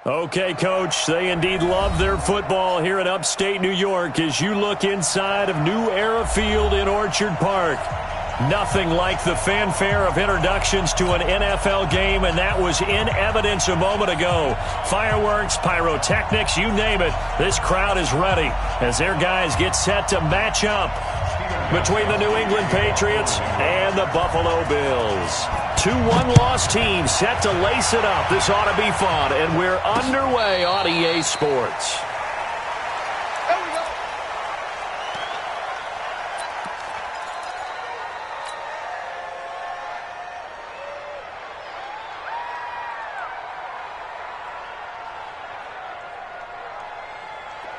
Okay, Coach, they indeed love their football here in upstate New York as you look inside of New Era Field in Orchard Park. Nothing like the fanfare of introductions to an NFL game, and that was in evidence a moment ago. Fireworks, pyrotechnics, you name it, this crowd is ready as their guys get set to match up between the New England Patriots and the Buffalo Bills. Two one-loss teams set to lace it up. This ought to be fun, and we're underway on EA Sports. There we go.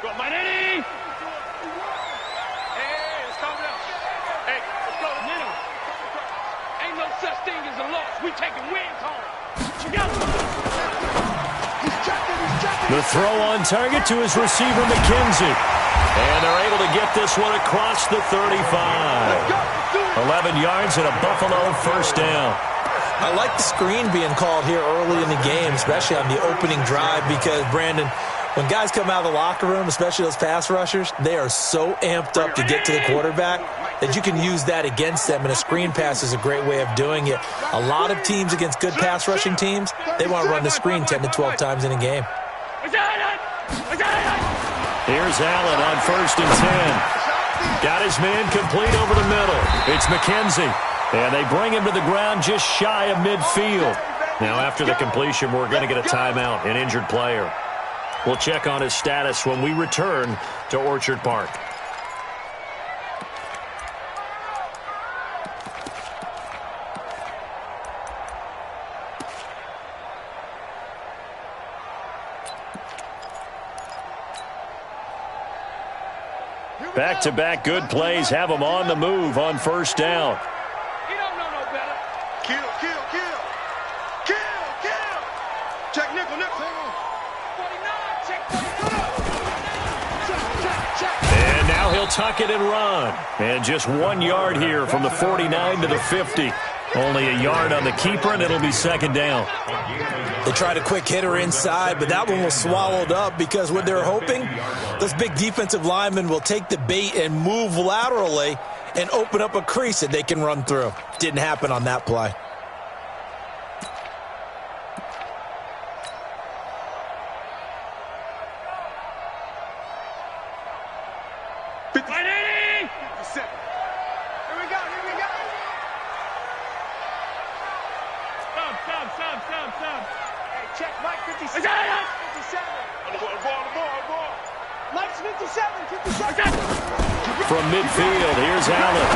Go, my Nitty! Hey, let's calm down. Hey, let's go to Nitty. Ain't no such thing as a loss. We taking wins home. Together. The throw on target to his receiver, McKenzie. And they're able to get this one across the 35. 11 yards and a Buffalo first down. I like the screen being called here early in the game, especially on the opening drive, because, Brandon, when guys come out of the locker room, especially those pass rushers, they are so amped up to get to the quarterback that you can use that against them, and a screen pass is a great way of doing it. A lot of teams against good pass rushing teams, they want to run the screen 10 to 12 times in a game. Here's Allen on 1st and 10. Got his man complete over the middle. It's McKenzie. And they bring him to the ground just shy of midfield. Now after the completion, we're going to get a timeout, an injured player. We'll check on his status when we return to Orchard Park. Back-to-back good plays have them on the move on 1st down. You don't know no better. Kill. Check nickel. 49, check 49. Check. And now he'll tuck it and run. And just 1 yard here from the 49 to the 50. Only a yard on the keeper, and it'll be 2nd down. They tried a quick hitter inside, but that one was swallowed up because what they're hoping, those big defensive linemen will take the bait and move laterally and open up a crease that they can run through. Didn't happen on that play. From midfield, here's Allen.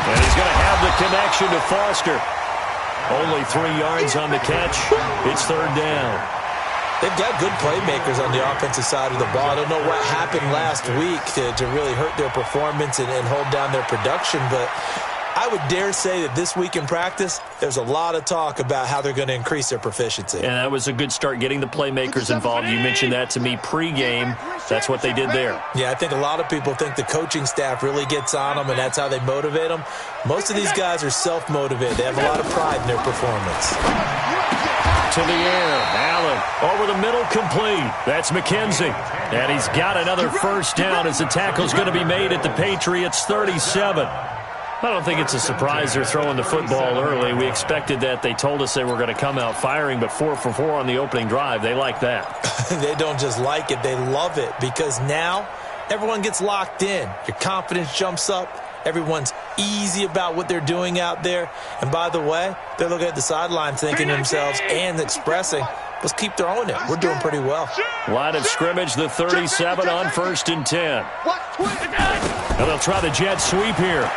And he's going to have the connection to Foster. Only 3 yards on the catch. It's 3rd down. They've got good playmakers on the offensive side of the ball. I don't know what happened last week to really hurt their performance and hold down their production, but I would dare say that this week in practice, there's a lot of talk about how they're going to increase their proficiency. And that was a good start, getting the playmakers involved. You mentioned that to me pregame. That's what they did there. Yeah, I think a lot of people think the coaching staff really gets on them, and that's how they motivate them. Most of these guys are self-motivated. They have a lot of pride in their performance. To the air, Allen over the middle, complete. That's McKenzie. And he's got another first down as the tackle's going to be made at the Patriots 37. I don't think it's a surprise they're throwing the football early. We expected that. They told us they were going to come out firing, but 4 for 4 on the opening drive. They like that. They don't just like it. They love it because now everyone gets locked in. Your confidence jumps up. Everyone's easy about what they're doing out there. And by the way, they're looking at the sideline thinking to themselves and expressing, let's keep throwing it. We're doing pretty well. Line of scrimmage, the 37 on 1st and 10. And they'll try the jet sweep here.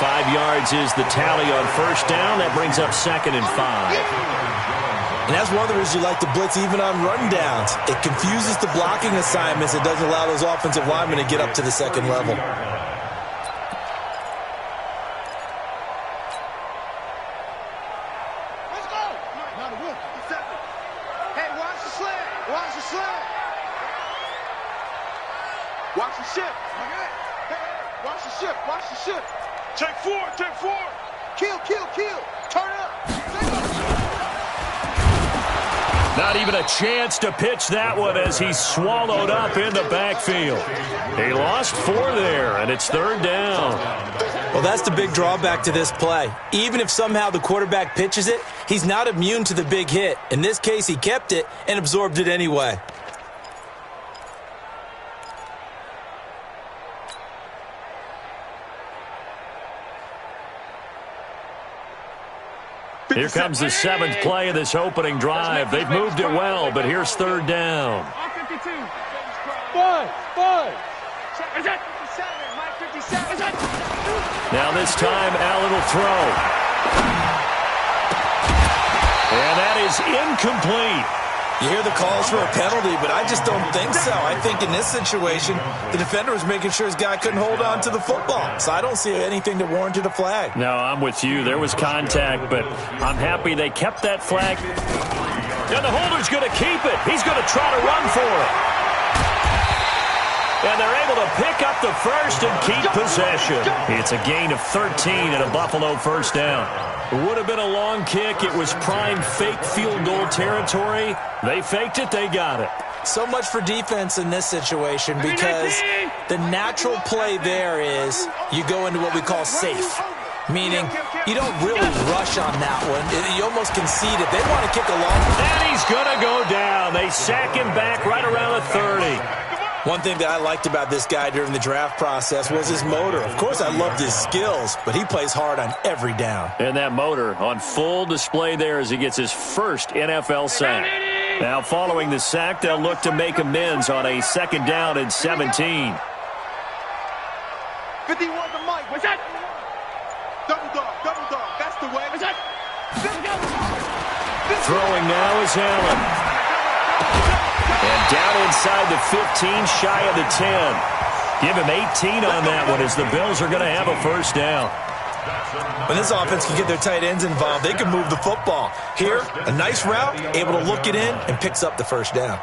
5 yards is the tally on 1st down. That brings up 2nd and 5. And that's one of the reasons you like to blitz even on rundowns. It confuses the blocking assignments. It doesn't allow those offensive linemen to get up to the 2nd level. Let's go. Now the whip. Hey, watch the slant. Watch the slant. Watch the ship. Hey, watch the ship. Watch the ship. Take 4. Kill. Turn up. Not even a chance to pitch that one as he's swallowed up in the backfield. He lost 4 there, and it's 3rd down. Well, that's the big drawback to this play. Even if somehow the quarterback pitches it, he's not immune to the big hit. In this case, he kept it and absorbed it anyway. Here comes the 7th play of this opening drive. They've moved it well, but here's 3rd down. Now this time, Allen will throw. And that is incomplete. You hear the calls for a penalty, but I just don't think so. I think in this situation, the defender was making sure his guy couldn't hold on to the football. So I don't see anything that warranted a flag. No, I'm with you. There was contact, but I'm happy they kept that flag. And the holder's going to keep it. He's going to try to run for it. And they're able to pick up the first and keep possession. It's a gain of 13 and a Buffalo first down. Would have been a long kick. It was prime fake field goal territory. They faked it. They got it. So much for defense in this situation because the natural play there is you go into what we call safe, meaning you don't really rush on that one. You almost concede it. They want to kick a long. And he's going to go down. They sack him back right around the 30. One thing that I liked about this guy during the draft process was his motor. Of course, I loved his skills, but he plays hard on every down. And that motor on full display there as he gets his first NFL sack. Now, following the sack, they'll look to make amends on a 2nd down and 17. 51 to Mike. What's that? Double dog. That's the way. What's that? Throwing now is Allen. And down inside the 15, shy of the 10. Give him 18 on that one as the Bills are going to have a first down. When this offense can get their tight ends involved, they can move the football. Here, a nice route, able to look it in, and picks up the first down.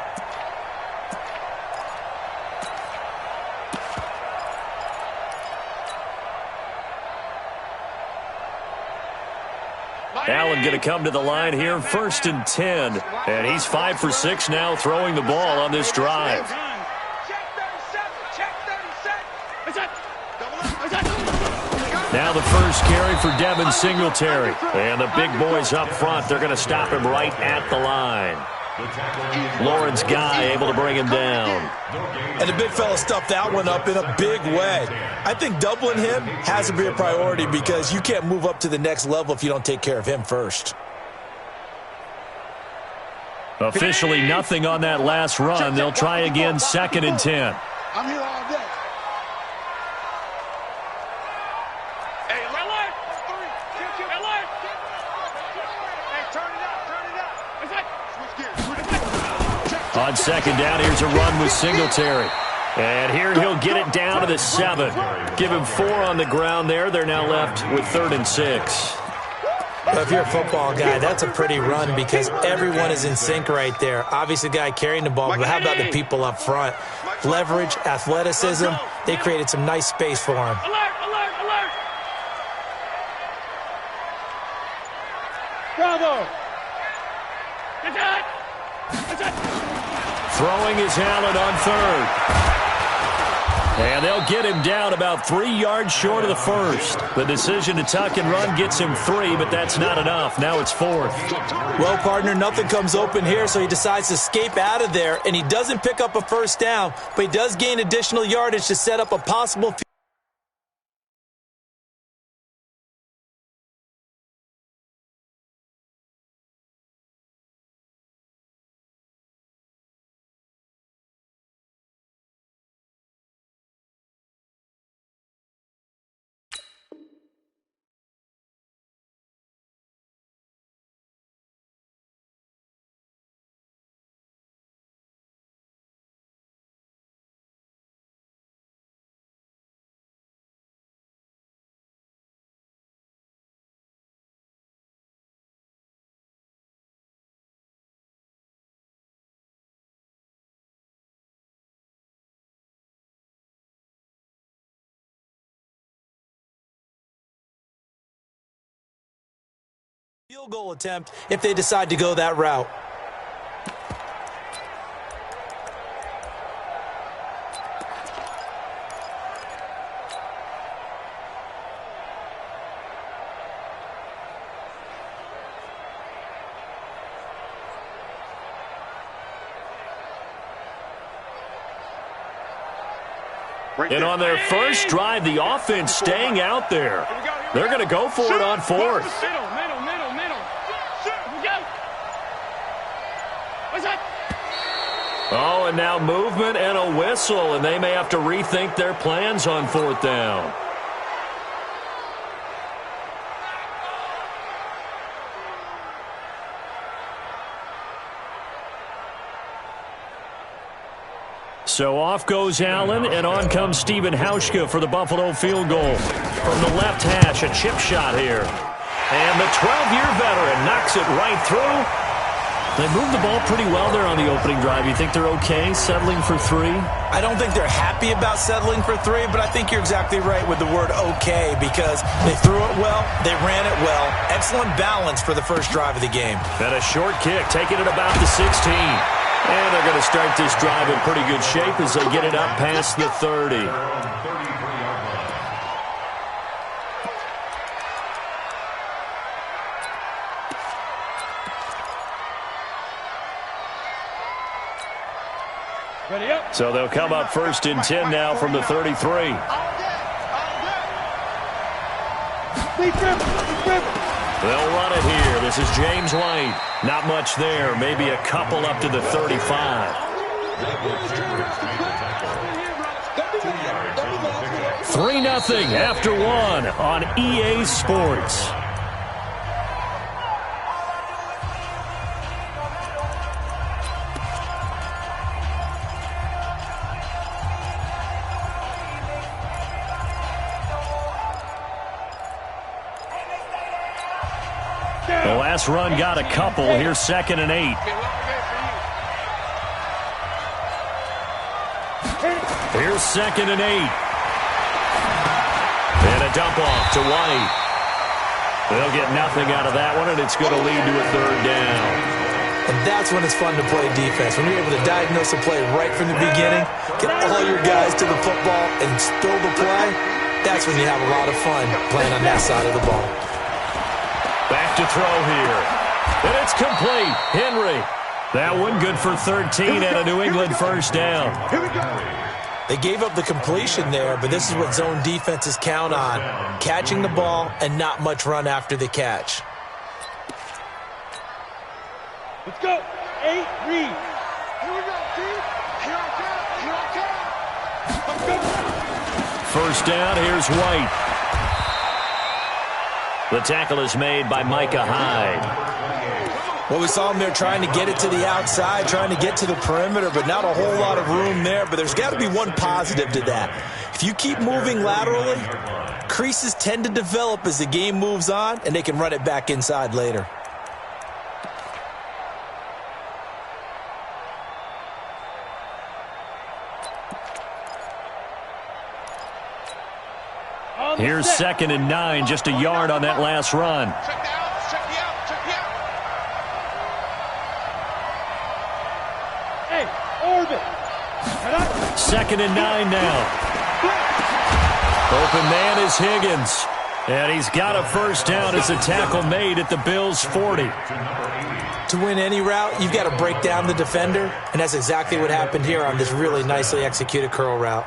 Allen going to come to the line here, 1st and 10. And he's 5 for 6 now throwing the ball on this drive. Now the first carry for Devin Singletary. And the big boys up front, they're going to stop him right at the line. Lawrence Guy able to bring him down. And the big fella stuffed that one up in a big way. I think doubling him has to be a priority because you can't move up to the next level if you don't take care of him first. Officially nothing on that last run. They'll try again, 2nd and 10. I'm here all day. Hey, alert! Alert! Hey, turn it up. Switch gears. On 2nd down, here's a run with Singletary. And here he'll get it down to the 7. Give him 4 on the ground there. They're now left with 3rd and 6. Well, if you're a football guy, that's a pretty run because everyone is in sync right there. Obviously, the guy carrying the ball, but how about the people up front? Leverage, athleticism, they created some nice space for him. Alert! Bravo! Throwing is Allen on 3rd. And they'll get him down about 3 yards short of the first. The decision to tuck and run gets him 3, but that's not enough. Now it's 4th. Well, partner, nothing comes open here, so he decides to escape out of there, and he doesn't pick up a first down, but he does gain additional yardage to set up a possible field goal attempt if they decide to go that route. And on their first drive, the offense staying out there. They're going to go for it on fourth. Middle. Here we go. What's that? Oh, and now movement and a whistle, and they may have to rethink their plans on fourth down. So off goes Allen, and on comes Stephen Hauschka for the Buffalo field goal. From the left hash, a chip shot here. And the 12-year veteran knocks it right through. They moved the ball pretty well there on the opening drive. You think they're okay settling for 3? I don't think they're happy about settling for 3, but I think you're exactly right with the word okay because they threw it well, they ran it well. Excellent balance for the first drive of the game. And a short kick, taking it about the 16. And they're going to start this drive in pretty good shape as they get it up past the 30. Ready up. So they'll come up first and 10 now from the 33. They'll run it here. This is James White. Not much there. Maybe a couple up to the 35. 3-0 after 1 on EA Sports. The last run got a couple. Here's 2nd and 8. Here's 2nd and 8. And a dump off to White. They'll get nothing out of that one, and it's going to lead to a 3rd down. And that's when it's fun to play defense. When you're able to diagnose a play right from the beginning, get all your guys to the football, and spill the play, that's when you have a lot of fun playing on that side of the ball. Back to throw here. And it's complete. Henry. That one good for 13 and a New England first down. Here we go. They gave up the completion there, but this is what zone defenses count on. Catching the ball and not much run after the catch. Let's go. 8, read. Here we go, team. Here I come. Let's go. First down, here's White. The tackle is made by Micah Hyde. Well, we saw him there trying to get it to the outside, trying to get to the perimeter, but not a whole lot of room there. But there's got to be one positive to that. If you keep moving laterally, creases tend to develop as the game moves on, and they can run it back inside later. Here's 2nd and 9, just a yard on that last run. Check the out. Hey, orbit. 2nd and 9 now. Open man is Higgins. And he's got a first down as a tackle made at the Bills' 40. To win any route, you've got to break down the defender, and that's exactly what happened here on this really nicely executed curl route.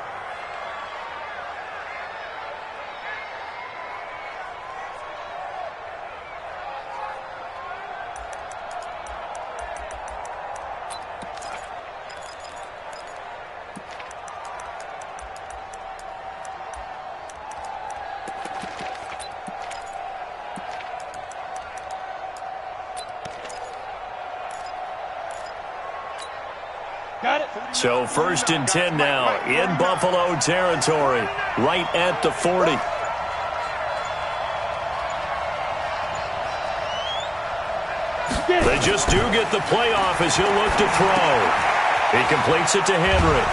So 1st and 10 now in Buffalo territory, right at the 40. They just do get the playoff as he'll look to throw. He completes it to Henry.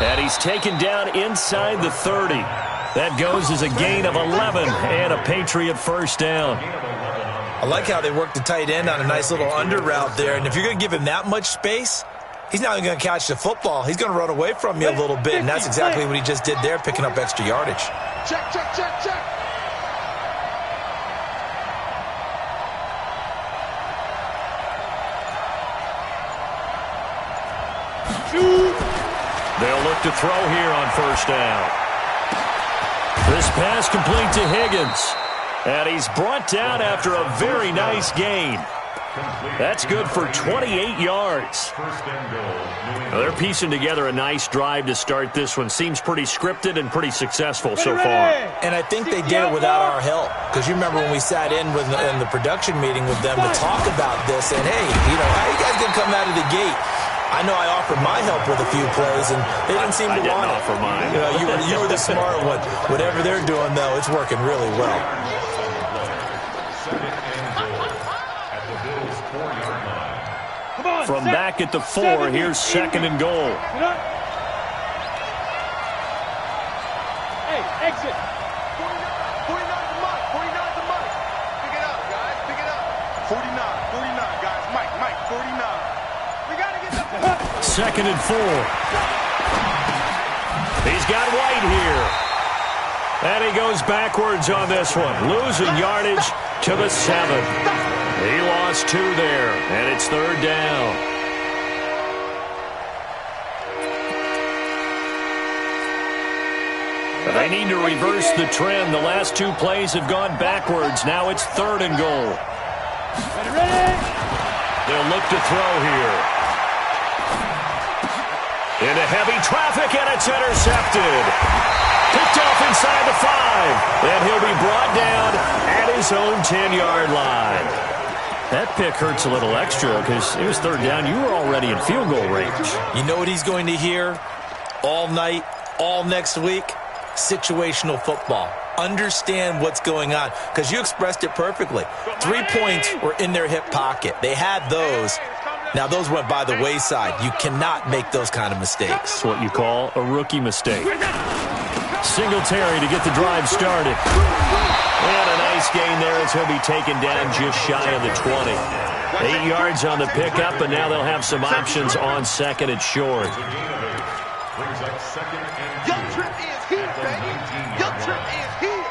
And he's taken down inside the 30. That goes as a gain of 11 and a Patriot first down. I like how they work the tight end on a nice little under route there. And if you're going to give him that much space, he's not even going to catch the football. He's going to run away from you a little bit, and that's exactly what he just did there, picking up extra yardage. Check. They'll look to throw here on first down. This pass complete to Higgins. And he's brought down after a very nice gain. That's good for 28 yards. Well, they're piecing together a nice drive to start this one. Seems pretty scripted and pretty successful so far. And I think they did it without our help. Because you remember when we sat in the production meeting with them to talk about this, and hey, how you guys gonna come out of the gate? I know I offered my help with a few plays, and they didn't seem to want it. Offer mine. You were the smart one. Whatever they're doing, though, it's working really well. From back at the 4, here's second and goal. Hey, exit. 49 the mic. 49 the mic. Pick it up, guys. Pick it up. 49, guys. Mike, 49. We got to get the... Second and 4. He's got White here. And he goes backwards on this one. Losing yardage to the 7. He lost 2 there, and it's third down. They need to reverse the trend. The last 2 plays have gone backwards. Now it's third and goal. Ready? They'll look to throw here. Into heavy traffic, and it's intercepted. Picked off inside the 5. And he'll be brought down at his own 10-yard line. That pick hurts a little extra because it was third down. You were already in field goal range. You know what he's going to hear all night, all next week? Situational football. Understand what's going on, because you expressed it perfectly. 3 points were in their hip pocket. They had those. Now, those went by the wayside. You cannot make those kind of mistakes. That's what you call a rookie mistake. Singletary to get the drive started. And a nice gain there as he'll be taken down just shy of the 20. 8 yards on the pickup, and now they'll have some options on second and short. Young Trip is here, baby. Young Trip is here.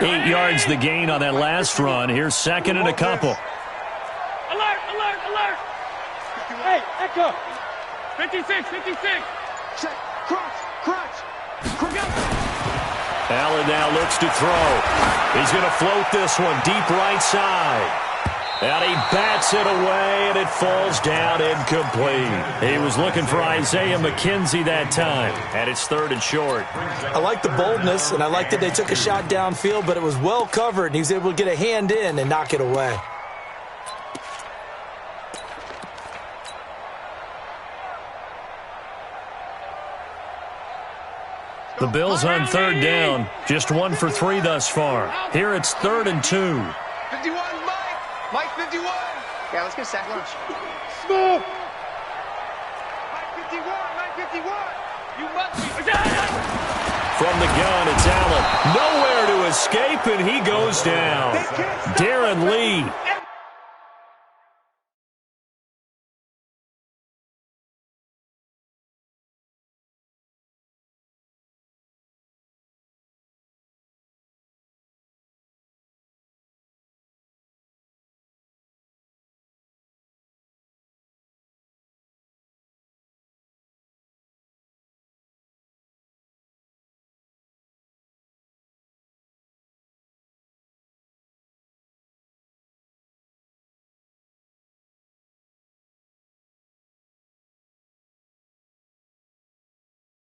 8 yards the gain on that last run. Here's second and a couple. Alert, alert, alert. Hey, Echo. 56. Check, crunch. Allen now looks to throw. He's going to float this one deep right side. And he bats it away, and it falls down incomplete. He was looking for Isaiah McKenzie that time, and it's third and short. I like the boldness, and I like that they took a shot downfield, but it was well covered, and he was able to get a hand in and knock it away. The Bills on third down, just 1 for 3 thus far. Here it's third and 2. 51, Mike 51. Yeah, let's get a sack lunch. Smooth. Mike 51. You must be. From the gun, it's Allen. Nowhere to escape, and he goes down. Darren Lee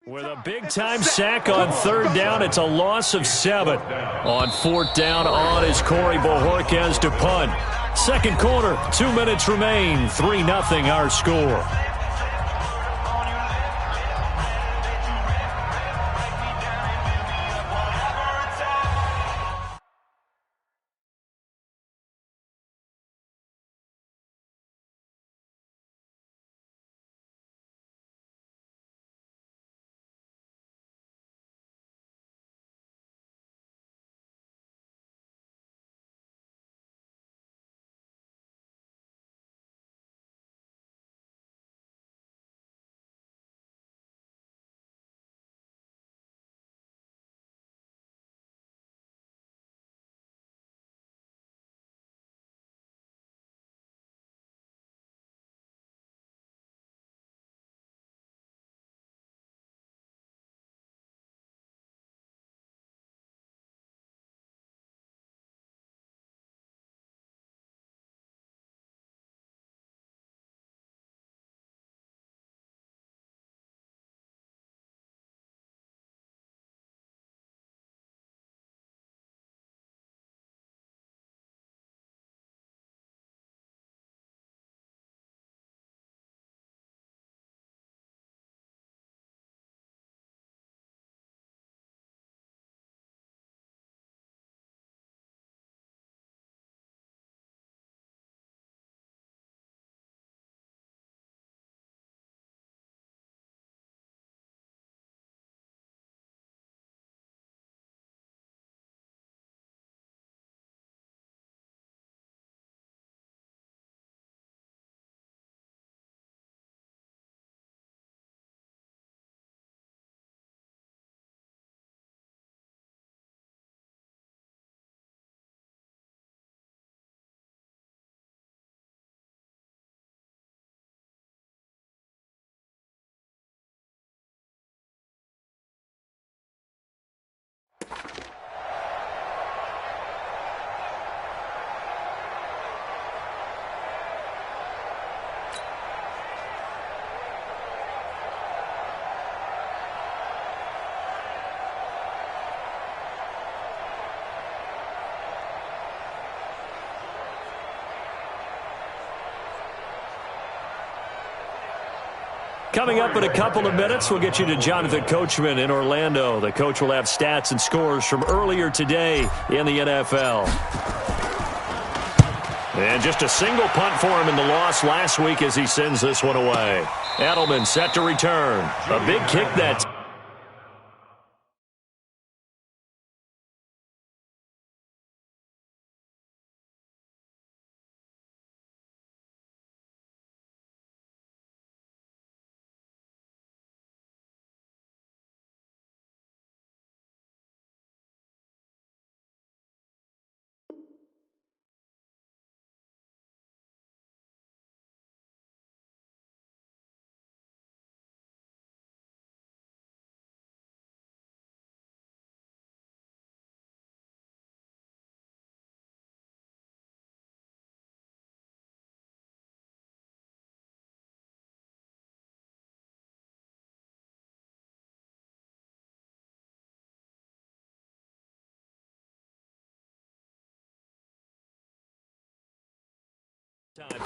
with a big-time sack on third down. It's a loss of 7. On fourth down, on is Corey Bojorquez to punt. Second quarter, 2 minutes remain. 3-0 our score. Coming up in a couple of minutes, we'll get you to Jonathan Coachman in Orlando. The coach will have stats and scores from earlier today in the NFL. And just a single punt for him in the loss last week as he sends this one away. Edelman set to return. A big kick that time,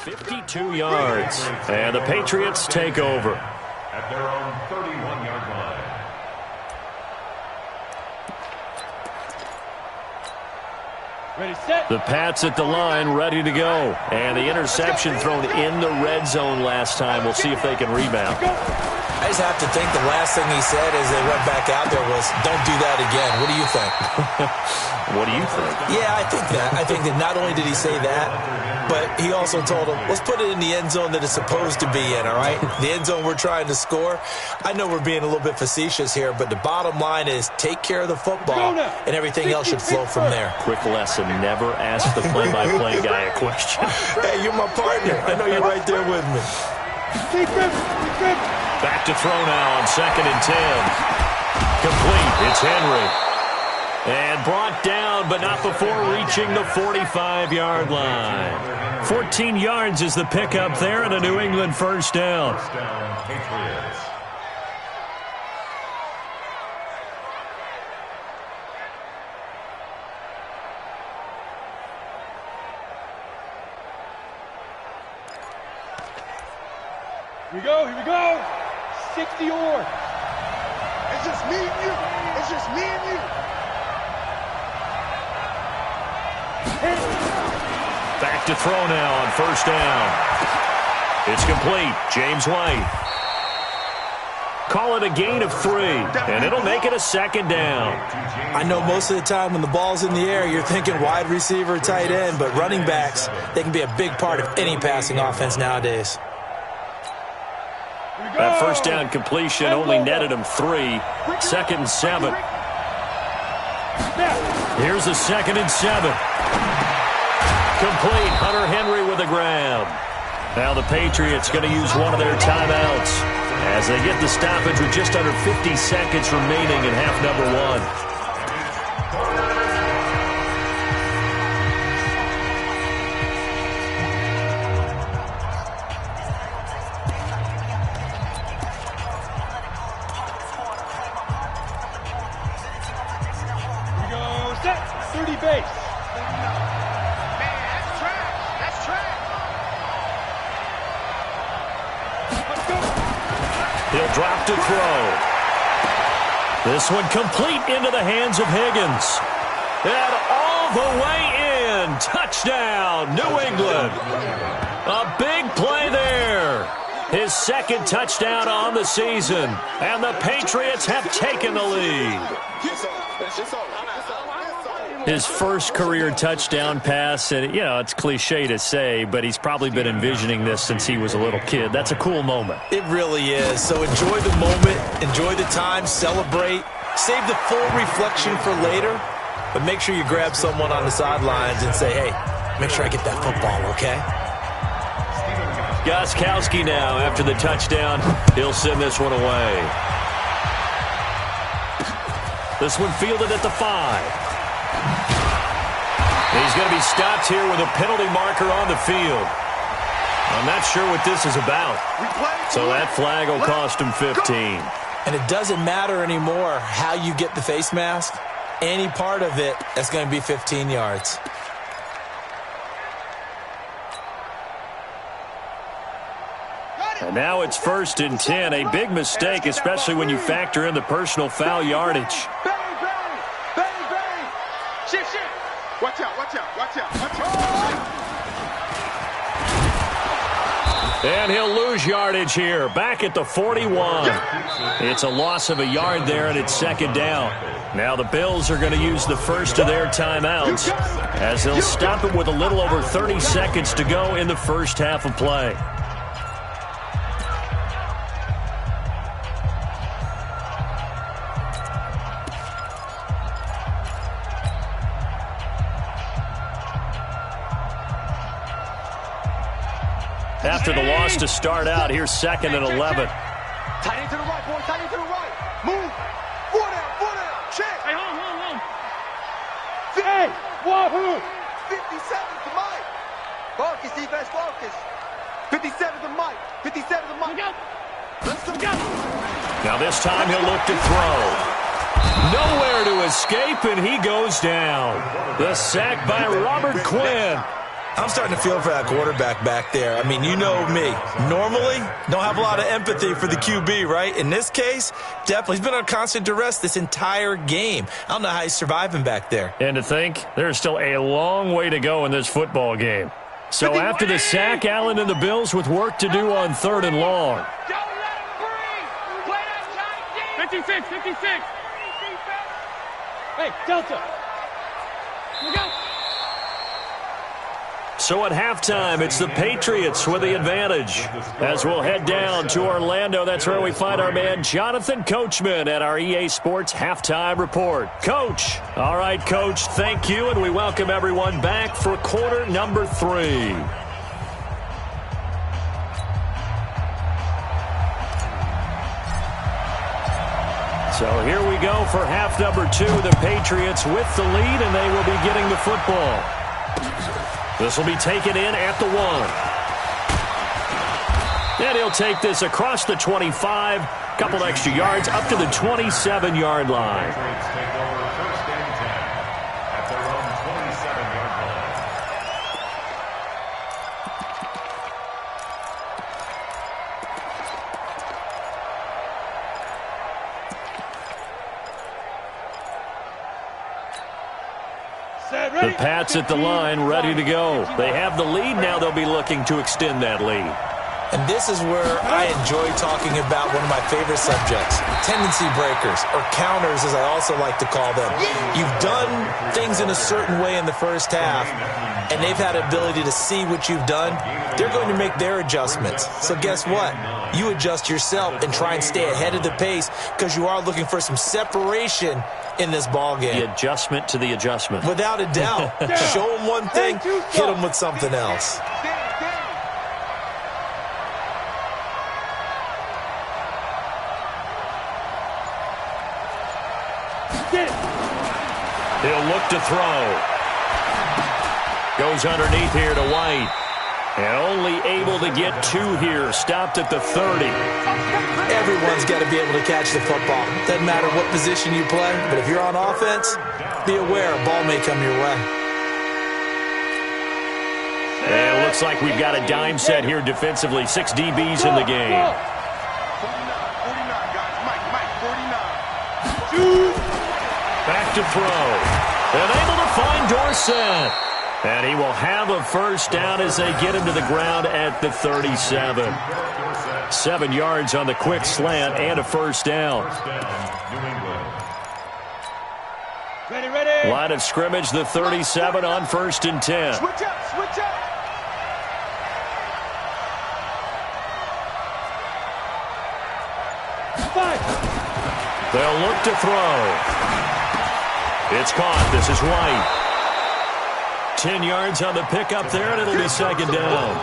52 yards. And the Patriots take over. At their own 31-yard line. Ready, set. The Pats at the line, ready to go. And the interception thrown in the red zone last time. We'll see if they can rebound. I just have to think the last thing he said as they went back out there was, don't do that again. What do you think? What do you think? Yeah, I think that. I think that not only did he say that, but he also told him, let's put it in the end zone that it's supposed to be in, all right? The end zone we're trying to score. I know we're being a little bit facetious here, but the bottom line is take care of the football, and everything else should flow from there. Quick lesson, never ask the play-by-play guy a question. Hey, you're my partner. I know you're right there with me. Back to throw now on 2nd and 10. Complete. It's Henry. And brought down, but not before reaching the 45-yard line. 14 yards is the pickup there, and a New England first down. Patriots. Here we go. 60 or. It's just me and you. It's just me and you. Back to throw now on 1st down. It's complete. James White. Call it a gain of 3, and it'll make it a 2nd down. I know most of the time when the ball's in the air, you're thinking wide receiver, tight end, but running backs, they can be a big part of any passing offense nowadays. That 1st down completion only netted him 3. 2nd and 7. Here's a 2nd and 7. Complete. Hunter Henry with a grab. Now the Patriots going to use one of their timeouts as they get the stoppage with just under 50 seconds remaining in half number 1. He'll drop to throw. This one complete into the hands of Higgins. And all the way in. Touchdown, New England. A big play there. His 2nd touchdown on the season. And the Patriots have taken the lead. His first career touchdown pass, and you know, it's cliche to say, but he's probably been envisioning this since he was a little kid. That's a cool moment. It really is. So enjoy the moment, enjoy the time, celebrate, save the full reflection for later, but make sure you grab someone on the sidelines and say, hey, make sure I get that football, okay? Gostkowski now after the touchdown. He'll send this one away. This one fielded at the 5. He's going to be stopped here with a penalty marker on the field. I'm not sure what this is about. So that flag will cost him 15. And it doesn't matter anymore how you get the face mask. Any part of it, that's going to be 15 yards. And now it's 1st and 10. A big mistake, especially when you factor in the personal foul yardage. Bang, bang, bang, bang. Shit, shit. Watch out, watch out, watch out, watch out. And he'll lose yardage here. Back at the 41. It's a loss of a yard there, and it's 2nd down. Now the Bills are going to use the first of their timeouts as they'll stop it with a little over 30 seconds to go in the first half of play. After the loss to start out, here's 2nd and 11. Tight end to the right, boy. Tight end to the right. Move. 4 down. Check. Hey, hold. Hey, wahoo. 57 to Mike. Focus, defense, focus. 57 to Mike. 57 to Mike. Let's go. Now this time he'll look to throw. Nowhere to escape, and he goes down. The sack by Robert Quinn. I'm starting to feel for that quarterback back there. I mean, you know me. Normally, don't have a lot of empathy for the QB, right? In this case, definitely. He's been on constant duress this entire game. I don't know how he's surviving back there. And to think, there's still a long way to go in this football game. So after the sack, Allen and the Bills with work to do on 3rd and long. 56. Hey, Delta. Here we go. So at halftime, it's the Patriots with the advantage. As we'll head down to Orlando, that's where we find our man Jonathan Coachman at our EA Sports Halftime Report. Coach. All right, Coach, thank you, and we welcome everyone back for quarter number 3. So here we go for half number 2. The Patriots with the lead, and they will be getting the football. This will be taken in at the 1. And he'll take this across the 25. Couple extra yards up to the 27-yard line. Patriots take over 1st and 10 at their own 27-yard line. The Pats at the line, ready to go. They have the lead. Now they'll be looking to extend that lead. And this is where I enjoy talking about one of my favorite subjects, tendency breakers, or counters as I also like to call them. You've done things in a certain way in the first half, and they've had ability to see what you've done. They're going to make their adjustments. So guess what? You adjust yourself and try and stay ahead of the pace because you are looking for some separation in this ball game. The adjustment to the adjustment. Without a doubt. Show them one thing, hit them with something else. He'll look to throw. Goes underneath here to White. And only able to get 2 here. Stopped at the 30. Everyone's got to be able to catch the football. Doesn't matter what position you play, but if you're on offense, be aware a ball may come your way. And it looks like we've got a dime set here defensively. 6 DBs in the game. 49, guys. Mike, 49. Back to throw. And able to find Dorsett. And he will have a first down as they get him to the ground at the 37. 7 yards on the quick slant and a first down. Ready. Line of scrimmage, the 37 on 1st and 10. Switch up. They'll look to throw. It's caught. This is White. 10 yards on the pickup there, and it'll be 2nd down.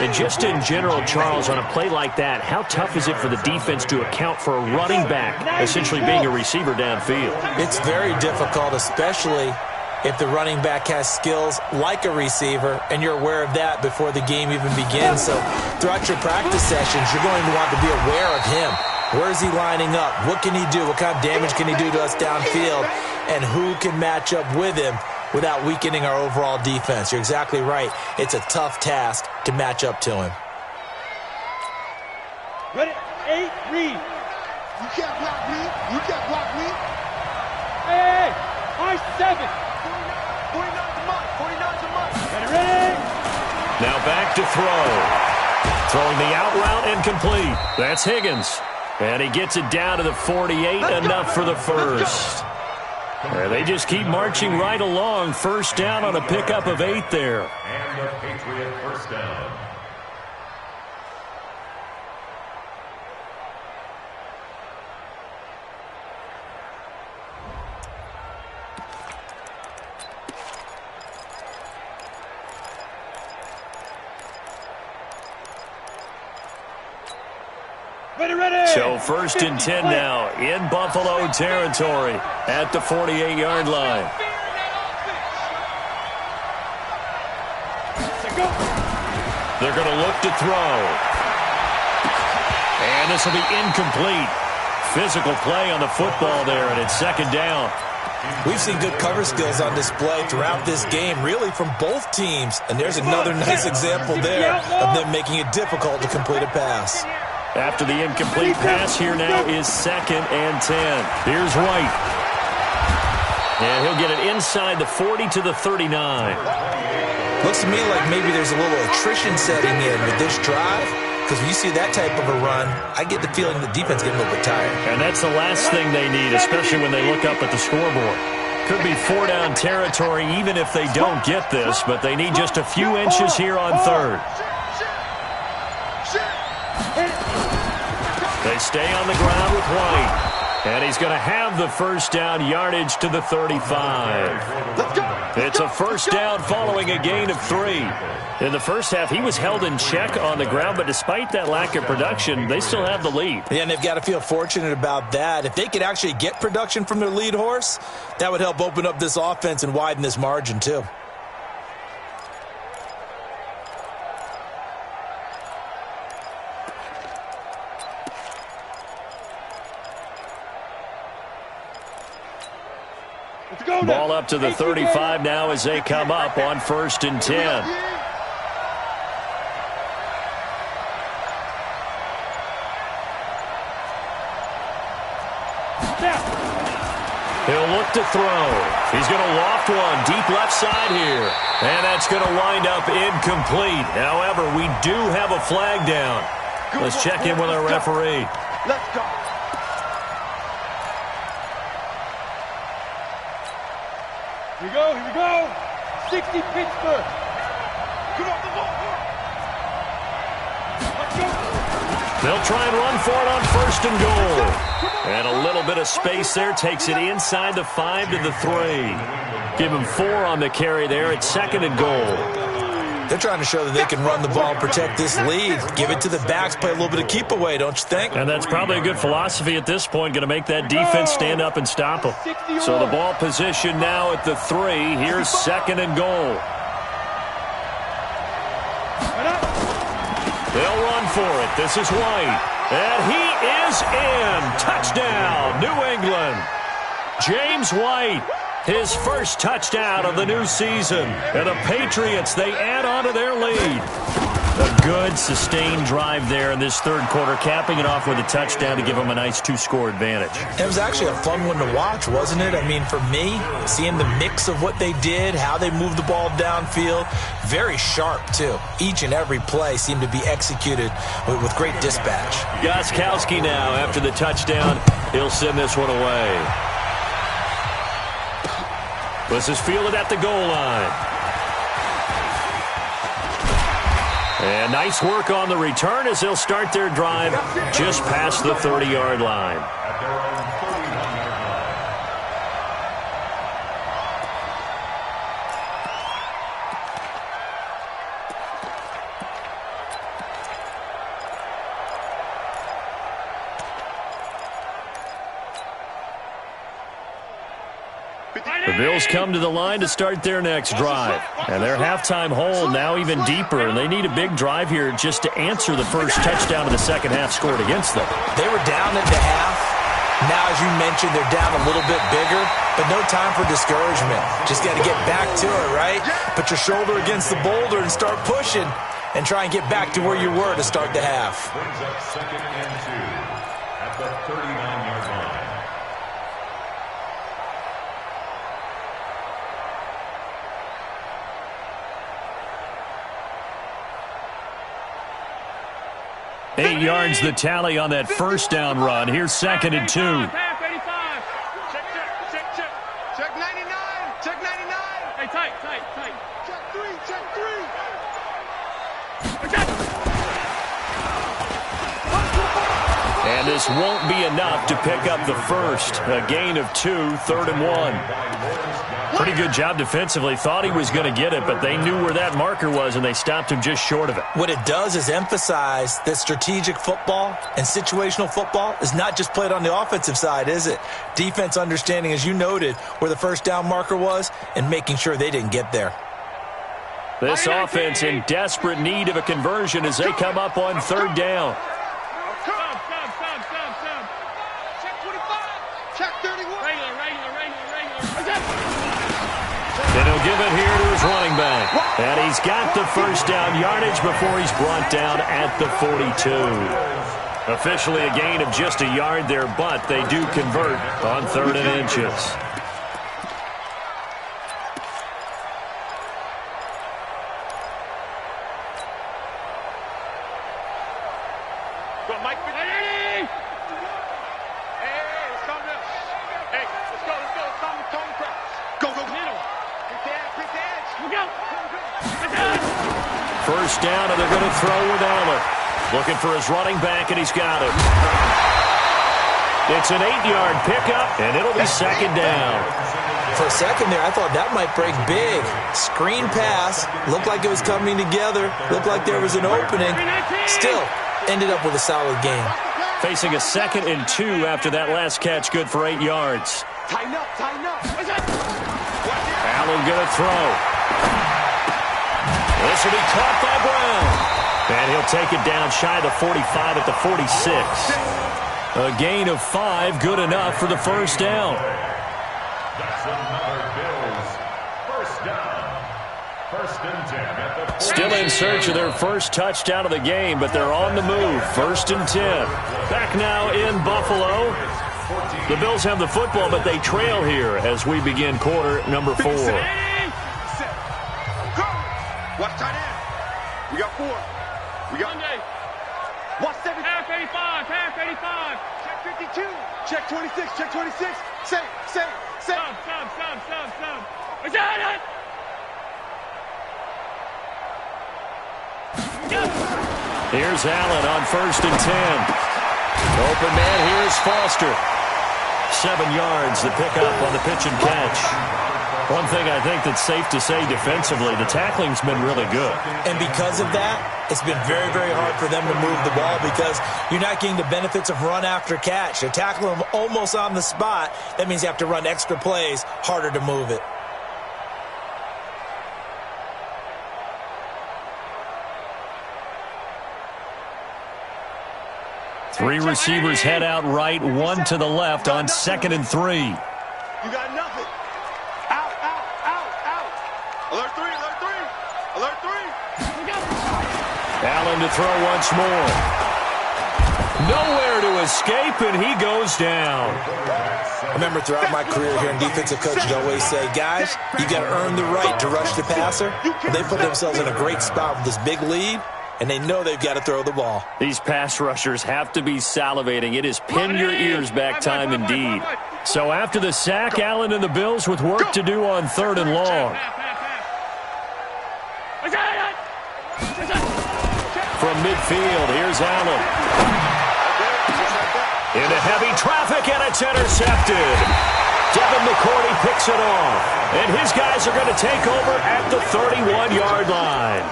And just in general, Charles, on a play like that, how tough is it for the defense to account for a running back essentially being a receiver downfield? It's very difficult, especially if the running back has skills like a receiver, and you're aware of that before the game even begins. So throughout your practice sessions, you're going to want to be aware of him. Where is he lining up? What can he do? What kind of damage can he do to us downfield? And who can match up with him without weakening our overall defense? You're exactly right. It's a tough task to match up to him. Read. You can't block me. You can't block me. Hey, high 7. 49 to Mike. 49 to Mike. Ready. Now back to throw. Throwing the out route incomplete. That's Higgins. And he gets it down to the 48, enough for the first. And they just keep marching right along. First down on a pickup of 8 there. And a Patriot first down. So first and 10 now in Buffalo territory at the 48-yard line. They're going to look to throw. And this will be incomplete. Physical play on the football there, and it's second down. We've seen good cover skills on display throughout this game, really from both teams. And there's another nice example there of them making it difficult to complete a pass. After the incomplete pass, here now is second and 10. Here's White. And he'll get it inside the 40 to the 39. Looks to me like maybe there's a little attrition setting in with this drive. Because when you see that type of a run, I get the feeling the defense getting a little bit tired. And that's the last thing they need, especially when they look up at the scoreboard. Could be 4-down territory even if they don't get this, but they need just a few inches here on third. They stay on the ground with White. And he's going to have the first down, yardage to the 35. It's a first down following a gain of 3. In the first half, he was held in check on the ground, but despite that lack of production, they still have the lead. Yeah, and they've got to feel fortunate about that. If they could actually get production from their lead horse, that would help open up this offense and widen this margin too. Ball up to the 35 now as they come up on first and 10. He'll look to throw. He's going to loft one deep left side here. And that's going to wind up incomplete. However, we do have a flag down. Let's check in with our referee. Let's go. Here we go, here we go. 60 Pittsburgh. Come on, come on. Let's go. They'll try and run for it on first and goal. And a little bit of space there takes it inside the 5 to the 3. Give him 4 on the carry there. It's second and goal. They're trying to show that they can run the ball and protect this lead. Give it to the backs, play a little bit of keep away, don't you think? And that's probably a good philosophy at this point, going to make that defense stand up and stop them. So the ball position now at the 3. Here's second and goal. They'll run for it. This is White. And he is in. Touchdown, New England. James White. His first touchdown of the new season. And the Patriots, they add on to their lead. A good, sustained drive there in this third quarter, capping it off with a touchdown to give them a nice 2-score advantage. It was actually a fun one to watch, wasn't it? I mean, for me, seeing the mix of what they did, how they moved the ball downfield, very sharp, too. Each and every play seemed to be executed with great dispatch. Gostkowski now, after the touchdown, he'll send this one away. This is fielded at the goal line. And nice work on the return as they'll start their drive just past the 30-yard line. At their own 31-yard line. The Bills come to the line to start their next drive. And their halftime hole now even deeper, and they need a big drive here just to answer the first touchdown of the second half scored against them. They were down at the half. Now, as you mentioned, they're down a little bit bigger, but no time for discouragement. Just got to get back to it, right? Put your shoulder against the boulder and start pushing and try and get back to where you were to start the half. Brings up second and 2. the 39-yard line. Eight yards the tally on that first down run. Here's 2nd and 2. Half 85. Check 99. Check 99. Hey, tight. Check 3. Check 3. And this won't be enough to pick up the first. A gain of 2, 3rd and 1. Pretty good job defensively. Thought he was going to get it, but they knew where that marker was, and they stopped him just short of it. What it does is emphasize that strategic football and situational football is not just played on the offensive side, is it? Defense understanding, as you noted, where the first down marker was and making sure they didn't get there. This offense in desperate need of a conversion as they come up on 3rd down. Stop. Check 25. Check 31. Regular. And he'll give it here to his running back. And he's got the first down yardage before he's brought down at the 42. Officially a gain of just a yard there, but they do convert on 3rd and inches. First down, and they're going to throw with Allen. Looking for his running back, and he's got it. It's an 8-yard pickup, and it'll be 2nd down. For a second there, I thought that might break big. Screen pass. Looked like it was coming together. Looked like there was an opening. Still, ended up with a solid game. Facing a 2nd and 2 after that last catch, good for 8 yards. Tighten up. Allen going to throw. This will be caught by Brown. And he'll take it down shy of the 45 at the 46. A gain of 5, good enough for the first down. That's another Bills. First down. 1st and 10 at the 40. Still in search of their first touchdown of the game, but they're on the move. 1st and 10. Back now in Buffalo. The Bills have the football, but they trail here as we begin quarter number 4. Watch tight end. We got 4. We got Monday. Watch 7. Half 85. Check 52. Check 26. Check 26. Say. Stop. Is that it? Here's Allen on 1st and 10. Open man, here's Foster. 7 yards, the pickup on the pitch and catch. One thing I think that's safe to say defensively, the tackling's been really good. And because of that, it's been very, very hard for them to move the ball because you're not getting the benefits of run after catch. You're tackling them almost on the spot. That means you have to run extra plays, harder to move it. Three receivers head out right, 1 to the left on 2nd and 3. You got nothing. Out. Alert 3. Allen to throw once more. Nowhere to escape, and he goes down. I remember throughout my career hearing defensive coaches always say, guys, you got to earn the right to rush the passer. They put themselves in a great spot with this big lead, and they know they've got to throw the ball. These pass rushers have to be salivating. It is pin your ears back time indeed. So after the sack, Allen and the Bills with work to do on 3rd and long. From midfield, here's Allen. Into heavy traffic, and it's intercepted. Devin McCourty picks it off. And his guys are going to take over at the 31-yard line.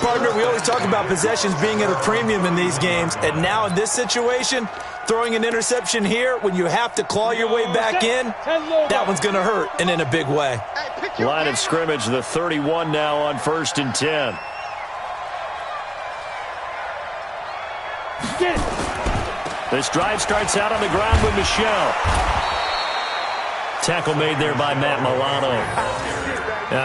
Partner, we always talk about possessions being at a premium in these games, and now in this situation, throwing an interception here when you have to claw your way back in, that one's going to hurt, and in a big way. Line of scrimmage, the 31 now on 1st and 10. This drive starts out on the ground with Michelle. Tackle made there by Matt Milano.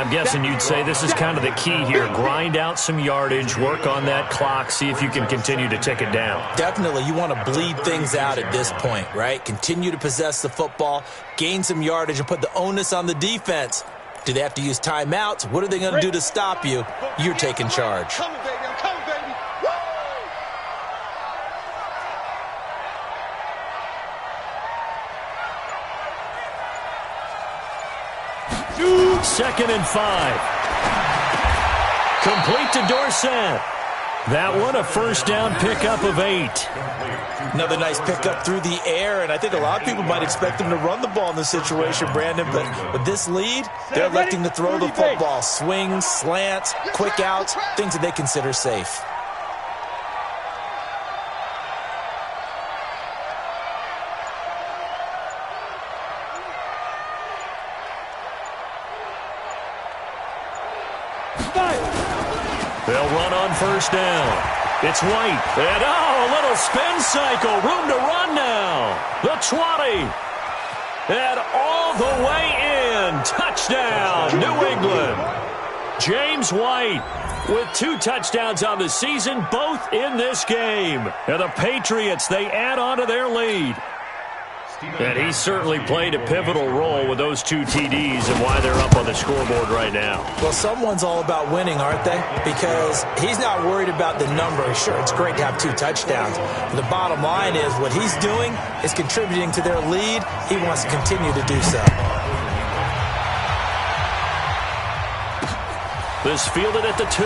I'm guessing you'd say this is kind of the key here. Grind out some yardage, work on that clock, see if you can continue to tick it down. Definitely, you want to bleed things out at this point, right? Continue to possess the football, gain some yardage, and put the onus on the defense. Do they have to use timeouts? What are they going to do to stop you? You're taking charge. Coming, baby. I'm coming, baby. Woo! 2nd and 5. Complete to Dorsett. That one, a first down pickup of 8. Another nice pickup through the air, and I think a lot of people might expect them to run the ball in this situation, Brandon, but with this lead, they're electing to throw the football. Swings, slants, quick outs, things that they consider safe. They'll run on first down. It's White. And, a little spin cycle. Room to run now. The 20. And all the way in. Touchdown, New England. James White with 2 touchdowns on the season, both in this game. And the Patriots, they add on to their lead. And he certainly played a pivotal role with those 2 TDs and why they're up on the scoreboard right now. Well, someone's all about winning, aren't they? Because he's not worried about the number. Sure, it's great to have 2 touchdowns. But the bottom line is what he's doing is contributing to their lead. He wants to continue to do so. This fielded at the 2.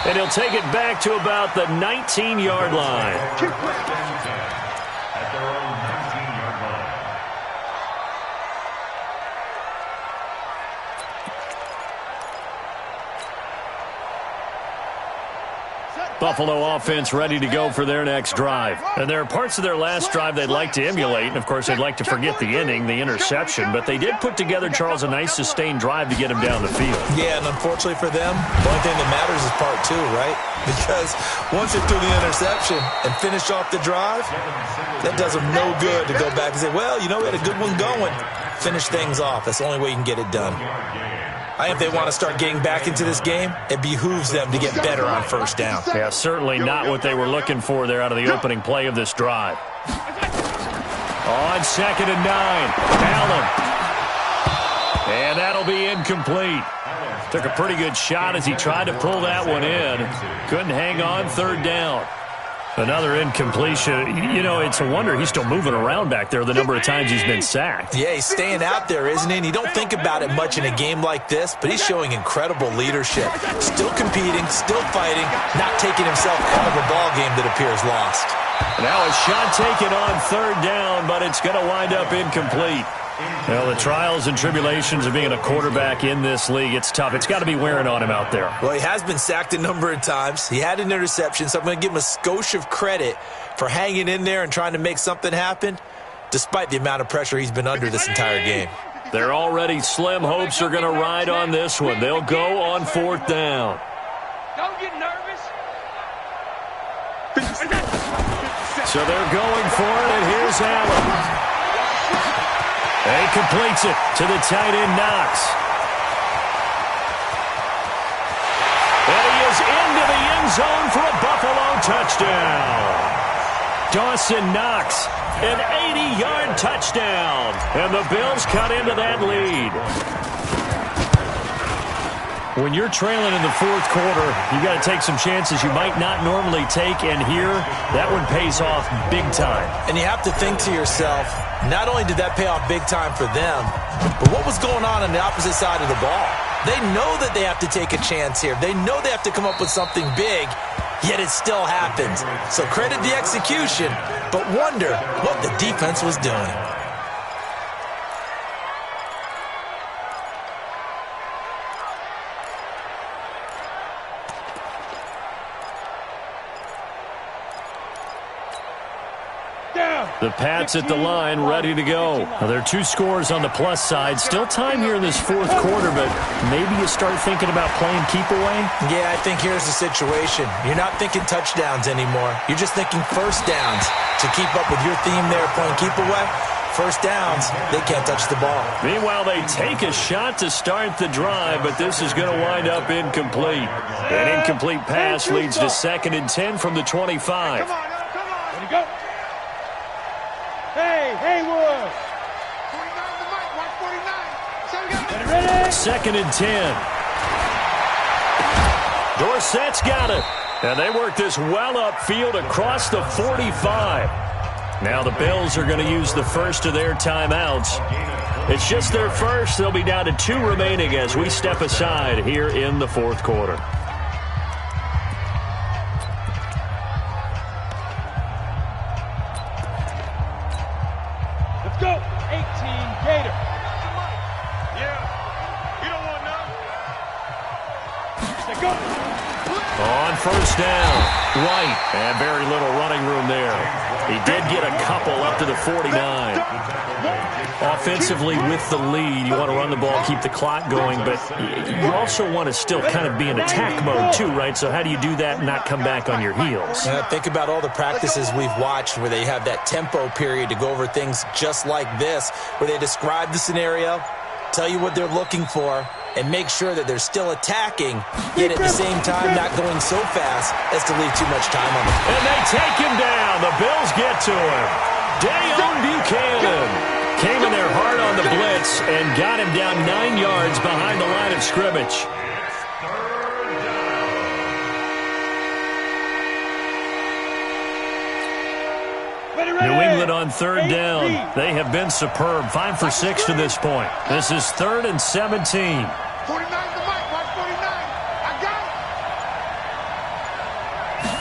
And he'll take it back to about the 19-yard line. At their own 19-yard line. Buffalo offense ready to go for their next drive. And there are parts of their last drive they'd like to emulate. And, of course, they'd like to forget the ending, the interception. But they did put together, Charles, a nice sustained drive to get him down the field. Yeah, and unfortunately for them, the only thing that matters is part 2, right? Because once they threw the interception and finish off the drive, that does them no good to go back and say, well, you know, we had a good one going. Finish things off. That's the only way you can get it done. I think if they want to start getting back into this game, it behooves them to get better on first down. Yeah, certainly not what they were looking for there out of the opening play of this drive. On 2nd and 9, Allen. And that'll be incomplete. Took a pretty good shot as he tried to pull that one in. Couldn't hang on, 3rd down. Another incompletion. You know, it's a wonder he's still moving around back there the number of times he's been sacked. Yeah, he's staying out there, isn't he? And you don't think about it much in a game like this, but he's showing incredible leadership. Still competing, still fighting, not taking himself out of a ball game that appears lost. Now a shot taken on 3rd down, but it's going to wind up incomplete. Well, the trials and tribulations of being a quarterback in this league, it's tough. It's got to be wearing on him out there. Well, he has been sacked a number of times. He had an interception, so I'm going to give him a skosh of credit for hanging in there and trying to make something happen, despite the amount of pressure he's been under this entire game. Their already slim hopes are going to ride on this one. They'll go on 4th down. Don't get nervous. So they're going for it, and here's Allen. He completes it to the tight end, Knox. And he is into the end zone for a Buffalo touchdown. Dawson Knox, an 80-yard touchdown. And the Bills cut into that lead. When you're trailing in the 4th quarter, you got to take some chances you might not normally take, and here, that one pays off big time. And you have to think to yourself, not only did that pay off big time for them, but what was going on the opposite side of the ball? They know that they have to take a chance here. They know they have to come up with something big, yet it still happens. So credit the execution, but wonder what the defense was doing. The Pats at the line, ready to go. Now, there are 2 scores on the plus side. Still time here in this 4th quarter, but maybe you start thinking about playing keep away? Yeah, I think here's the situation. You're not thinking touchdowns anymore. You're just thinking first downs. To keep up with your theme there, playing keep away, First downs, they can't touch the ball. Meanwhile, they take a shot to start the drive, but this is going to wind up incomplete. An incomplete pass leads to 2nd and 10 from the 25. Come on, Ready, go. Hey, Haywood. 49 the mic, watch 49. Ready? 2nd and 10. Dorsett's got it. And they work this well upfield across the 45. Now the Bills are going to use the first of their timeouts. It's just their first. They'll be down to 2 remaining as we step aside here in the 4th quarter. Let's go. 18 Gator. Yeah. You don't want none. Let's go. On first down, White, and very little running room there. He did get a couple up to the 49. Offensively with the lead, you want to run the ball, keep the clock going, but you also want to still kind of be in attack mode too, right? So how do you do that and not come back on your heels? Think about all the practices we've watched where they have that tempo period to go over things just like this, where they describe the scenario, tell you what they're looking for, and make sure that they're still attacking, yet at the same time not going so fast as to leave too much time on the field. And they take him down. The Bills get to him. Dayon Buchanan came in there hard on the blitz and got him down 9 yards behind the line of scrimmage. New England on 3rd down. They have been superb. 5 for 6 to this point. This is 3rd and 17. 49 the mic, watch 49. I got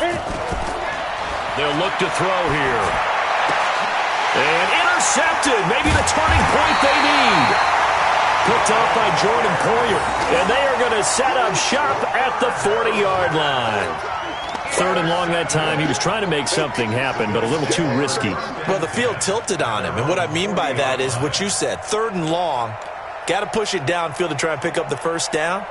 it. They'll look to throw here. And intercepted. Maybe the turning point they need. Picked off by Jordan Poyer. And they are going to set up shop at the 40-yard line. 3rd and long that time. He was trying to make something happen, but a little too risky. Well, the field tilted on him, and what I mean by that is what you said. 3rd and long, got to push it downfield to try and pick up the first down.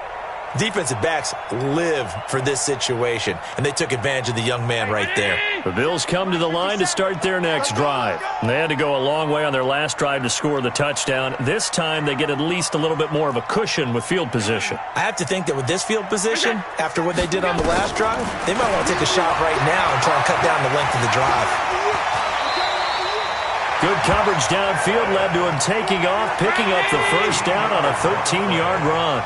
Defensive backs live for this situation, and they took advantage of the young man right there. The Bills come to the line to start their next drive. They had to go a long way on their last drive to score the touchdown. This time they get at least a little bit more of a cushion with field position. I have to think that with this field position, after what they did on the last drive, they might want to take a shot right now and try and cut down the length of the drive. Good coverage downfield led to him taking off, picking up the first down on a 13-yard run.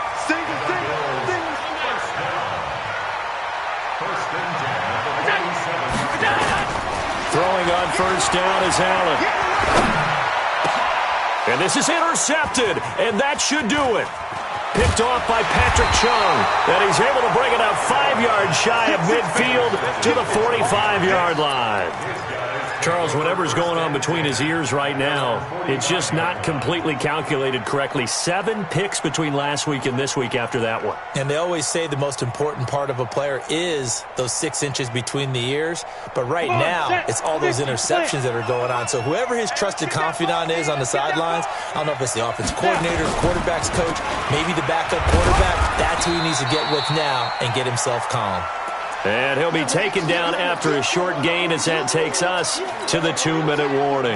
Throwing on first down is Allen. And this is intercepted, and that should do it. Picked off by Patrick Chung, and he's able to bring it up 5 yards shy of midfield to the 45-yard line. Charles, whatever's going on between his ears right now, it's just not completely calculated correctly. 7 picks between last week and this week after that one. And they always say the most important part of a player is those 6 inches between the ears. But right now, it's all those interceptions that are going on. So whoever his trusted confidant is on the sidelines, I don't know if it's the offensive coordinator, the quarterback's coach, maybe the backup quarterback, that's who he needs to get with now and get himself calm. And he'll be taken down after a short gain as that takes us to the 2-minute warning.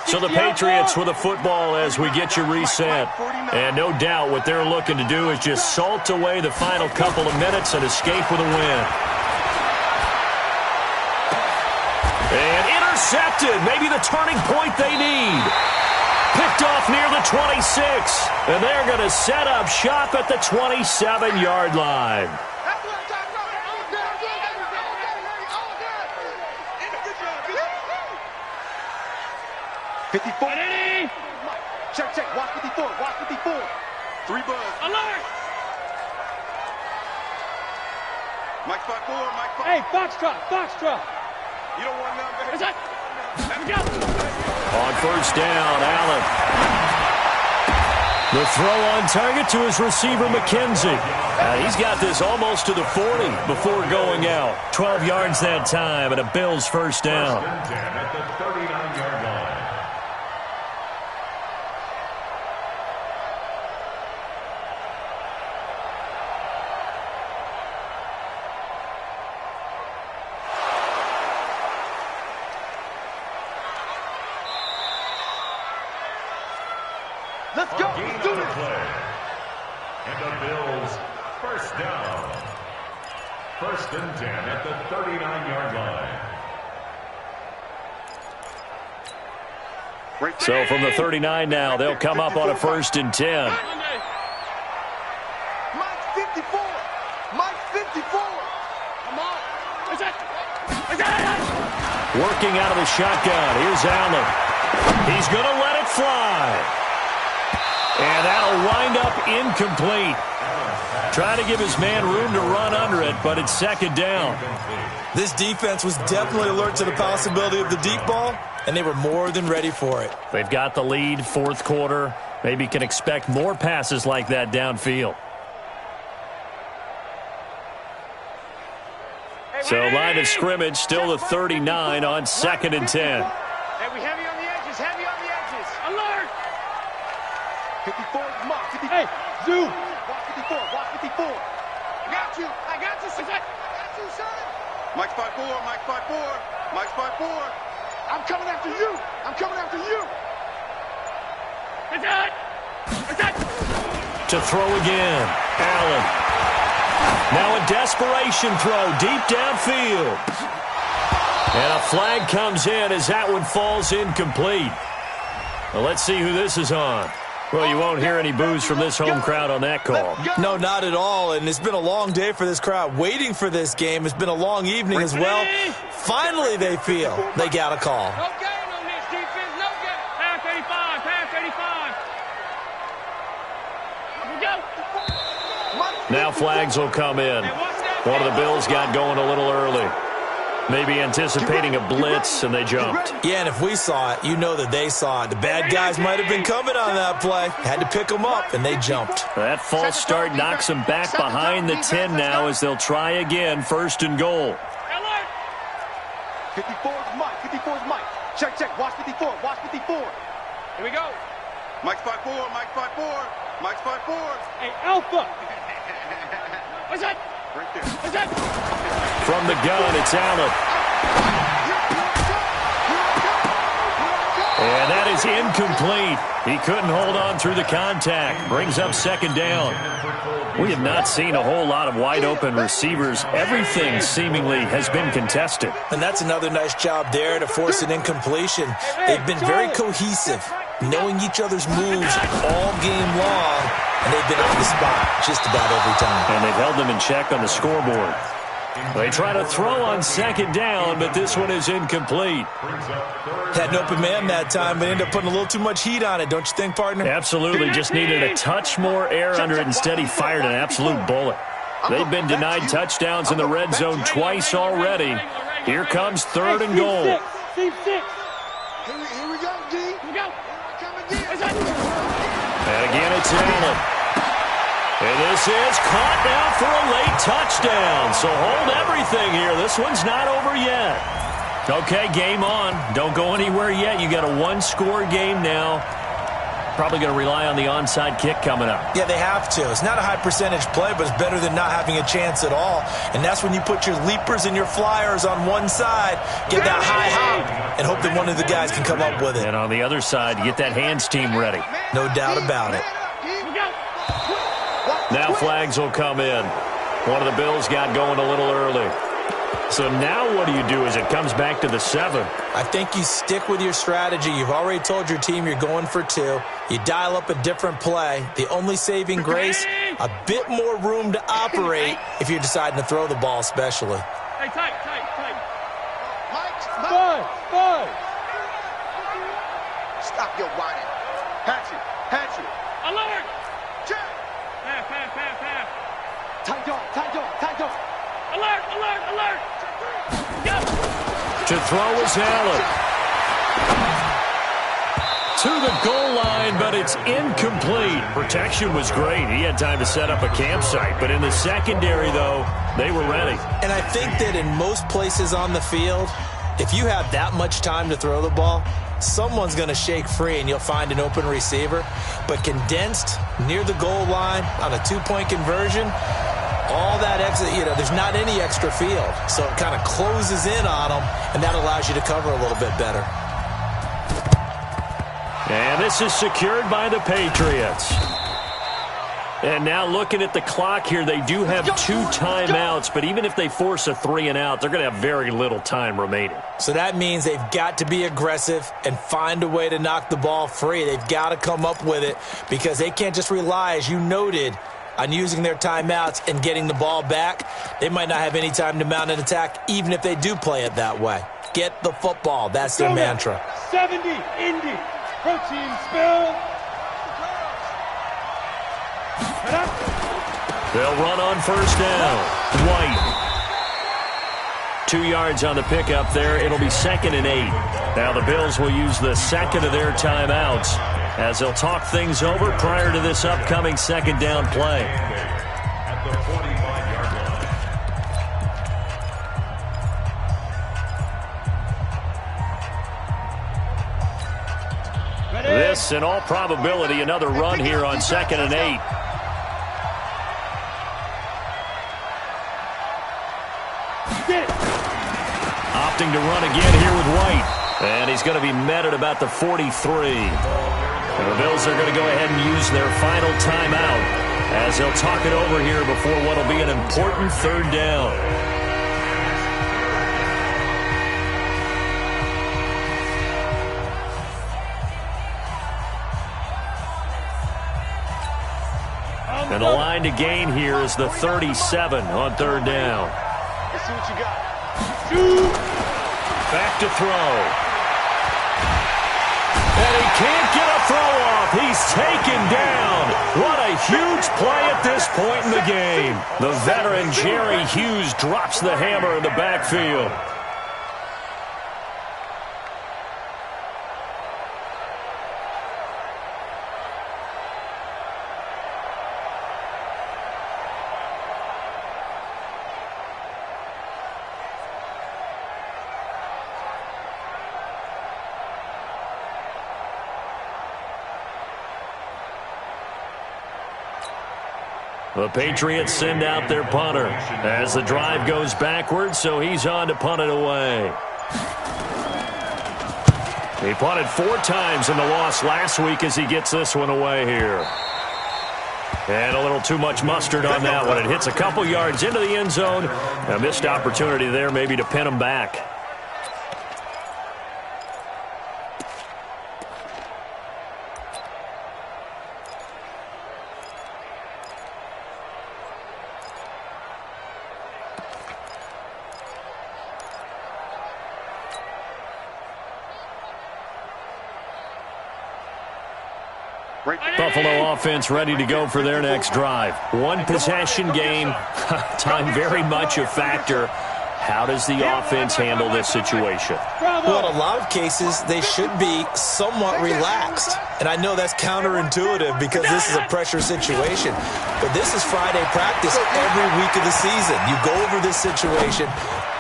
So the Patriots with a football as we get you reset. And no doubt what they're looking to do is just salt away the final couple of minutes and escape with a win. And intercepted. Maybe the turning point they need. Picked off near the 26. And they're going to set up shop at the 27-yard line. 54. Check, watch 54, watch 54. 3 buzz. Alert! Mike 5-4, Mike 5. Hey, Foxtrot. You don't want none, baby. Is that? Let me go. On first down, Allen. The throw on target to his receiver, McKenzie. He's got this almost to the 40 before going out. 12 yards that time and a Bills first down. First and 10 at the 39-yard line. Let's go. Let's do this. And the Bills, first down. 1st and 10 at the 39-yard line. So from the 39 now, they'll come up on a 1st and 10. Mike 54. Mike 54. Come on. Working out of the shotgun. Here's Allen. He's going to let it fly. And that'll wind up incomplete. Trying to give his man room to run under it, but it's 2nd down. This defense was definitely alert to the possibility of the deep ball, and they were more than ready for it. They've got the lead, 4th quarter. Maybe can expect more passes like that downfield. So line of scrimmage, still the 39 on 2nd and 10. Hey, we heavy on the edges, heavy on the edges. Alert! 54 is Mike. 54. Hey, Zoo. Watch 54. Watch 54. I got you, son. I got you, son. Mike's 5-4. Mike's 5-4. Mike's 5-4. I'm coming after you. I'm coming after you. To throw again. Allen. Now a desperation throw deep downfield. And a flag comes in as that one falls incomplete. Well, let's see who this is on. Well, you won't hear any boos from this home crowd on that call. No, not at all, and it's been a long day for this crowd waiting for this game. It's been a long evening as well. Finally, they feel they got a call. No gain on this defense, no gain. Pass 85, pass 85. Here we go. Now flags will come in. One of the Bills got going a little early. Maybe anticipating a blitz, and they jumped. Yeah, and if we saw it, you know that they saw it. The bad guys might have been coming on that play. Had to pick them up, and they jumped. That false start knocks them back behind the 10 now as they'll try again, 1st and goal. 54 is Mike. 54 is Mike. Check, check. Watch 54. Watch 54. Here we go. Mike's 5-4. Mike's 5-4. Mike's 5-4. Hey, Alpha. What's that? Right there. What's that? From the gun, it's Allen. And that is incomplete. He couldn't hold on through the contact. Brings up 2nd down. We have not seen a whole lot of wide-open receivers. Everything seemingly has been contested. And that's another nice job there to force an incompletion. They've been very cohesive, knowing each other's moves all game long, and they've been on the spot just about every time. And they've held them in check on the scoreboard. They try to throw on 2nd down, but this one is incomplete. Had an open man that time, but ended up putting a little too much heat on it, don't you think, partner? Absolutely. Just needed a touch more air under it. Instead, he fired an absolute bullet. They've been denied touchdowns in the red zone twice already. Here comes 3rd and goal. Team 6. Here we go, D. Here we go. Come again. And again, it's Allen. And this is caught now for a late touchdown. So hold everything here. This one's not over yet. Okay, game on. Don't go anywhere yet. You got a 1-score game now. Probably going to rely on the onside kick coming up. Yeah, they have to. It's not a high percentage play, but it's better than not having a chance at all. And that's when you put your leapers and your flyers on one side, get that high hop, and hope that one of the guys can come up with it. And on the other side, get that hands team ready. No doubt about it. Now flags will come in. One of the Bills got going a little early. So now what do you do as it comes back to the 7? I think you stick with your strategy. You've already told your team you're going for 2. You dial up a different play. The only saving grace, a bit more room to operate if you're deciding to throw the ball especially. Hey, tight. Five. Stop your whining. Hatchet. Alert! Check. Pass. Tight dog. Alert! Go! To throw is Allen. To the goal line, but it's incomplete. Protection was great. He had time to set up a campsite. But in the secondary, though, they were ready. And I think that in most places on the field, if you have that much time to throw the ball, someone's going to shake free and you'll find an open receiver. But condensed near the goal line on a 2-point conversion, all that extra, there's not any extra field. So it kind of closes in on them, and that allows you to cover a little bit better. And this is secured by the Patriots. And now looking at the clock here, they do have 2 timeouts, but even if they force a 3 and out, they're going to have very little time remaining. So that means they've got to be aggressive and find a way to knock the ball free. They've got to come up with it because they can't just rely, as you noted, on using their timeouts and getting the ball back. They might not have any time to mount an attack, even if they do play it that way. Get the football. That's their mantra. 70, Indy, protein spill. They'll run on first down. White. 2 yards on the pickup there. It'll be 2nd and 8. Now the Bills will use the second of their timeouts as they'll talk things over prior to this upcoming 2nd down play. At the 45-yard line. This, in all probability, another run here on 2nd and 8. Opting to run again here with White. And he's going to be met at about the 43. And the Bills are going to go ahead and use their final timeout as they'll talk it over here before what will be an important 3rd down. And the line to gain here is the 37 on 3rd down. Let's see what you got. Back to throw. And he can't get a throw off. He's taken down. What a huge play at this point in the game. The veteran Jerry Hughes drops the hammer in the backfield. The Patriots send out their punter as the drive goes backwards, so he's on to punt it away. He punted 4 times in the loss last week as he gets this one away here. And a little too much mustard on that one. It hits a couple yards into the end zone. A missed opportunity there maybe to pin him back. Buffalo offense ready to go for their next drive. 1 possession game. Time very much a factor. How does the offense handle this situation? Well, in a lot of cases, they should be somewhat relaxed. And I know that's counterintuitive because this is a pressure situation. But this is Friday practice every week of the season. You go over this situation,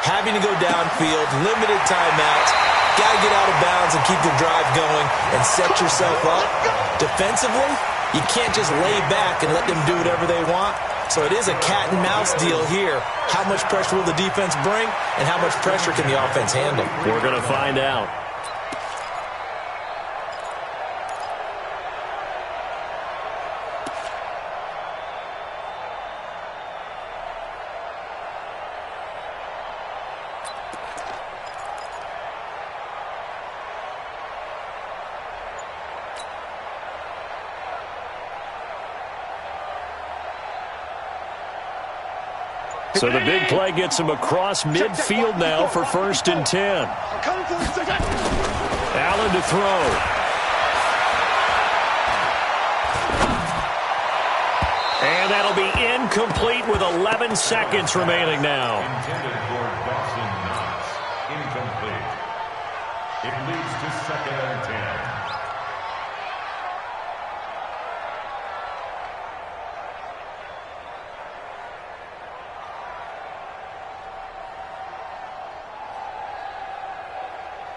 having to go downfield, limited timeouts, got to get out of bounds and keep the drive going and set yourself up. Defensively, you can't just lay back and let them do whatever they want. So it is a cat and mouse deal here. How much pressure will the defense bring and how much pressure can the offense handle? We're going to find out. So the big play gets him across midfield now for 1st and 10. Allen to throw. And that'll be incomplete with 11 seconds remaining now. Intended for Dawson Knox. Incomplete. It leads to 2nd and 10.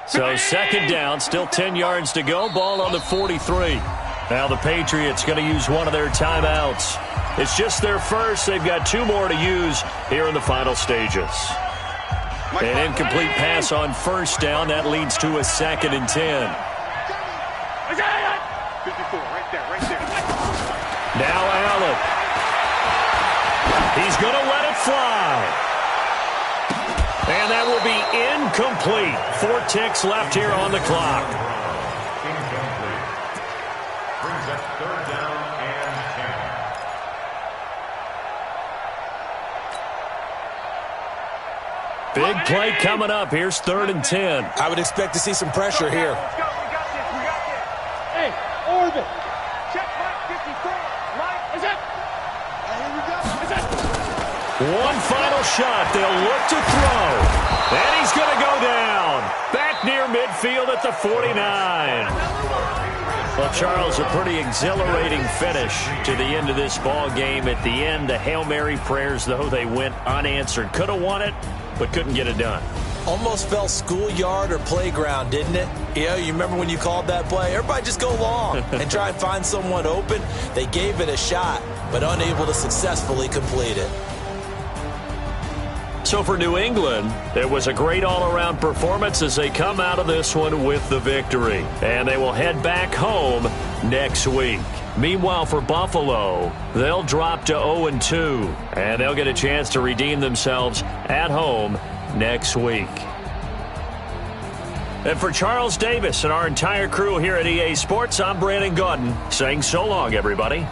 So 2nd down, still 10 yards to go. Ball on the 43. Now the Patriots going to use one of their timeouts. It's just their first. They've got 2 more to use here in the final stages. An incomplete pass on 1st down. That leads to a 2nd and 10. Now Allen. He's going to let it fly. And that will be incomplete. 4 ticks left here on the clock. Incomplete. Brings up 3rd down and 10. Big play coming up. Here's 3rd and 10. I would expect to see some pressure here. Let's go. We got this. We got this. Hey, orbit. Check Mike 54. Mike, is it? Here we go. Is it? One final shot. They'll look to throw. And he's going to go down. Back near midfield at the 49. Well, Charles, a pretty exhilarating finish to the end of this ball game. At the end, the Hail Mary prayers, though, they went unanswered. Could have won it, but couldn't get it done. Almost felt schoolyard or playground, didn't it? You remember when you called that play? Everybody just go long and try and find someone open. They gave it a shot, but unable to successfully complete it. So for New England, it was a great all-around performance as they come out of this one with the victory. And they will head back home next week. Meanwhile, for Buffalo, they'll drop to 0-2, and they'll get a chance to redeem themselves at home next week. And for Charles Davis and our entire crew here at EA Sports, I'm Brandon Gaudin saying so long, everybody.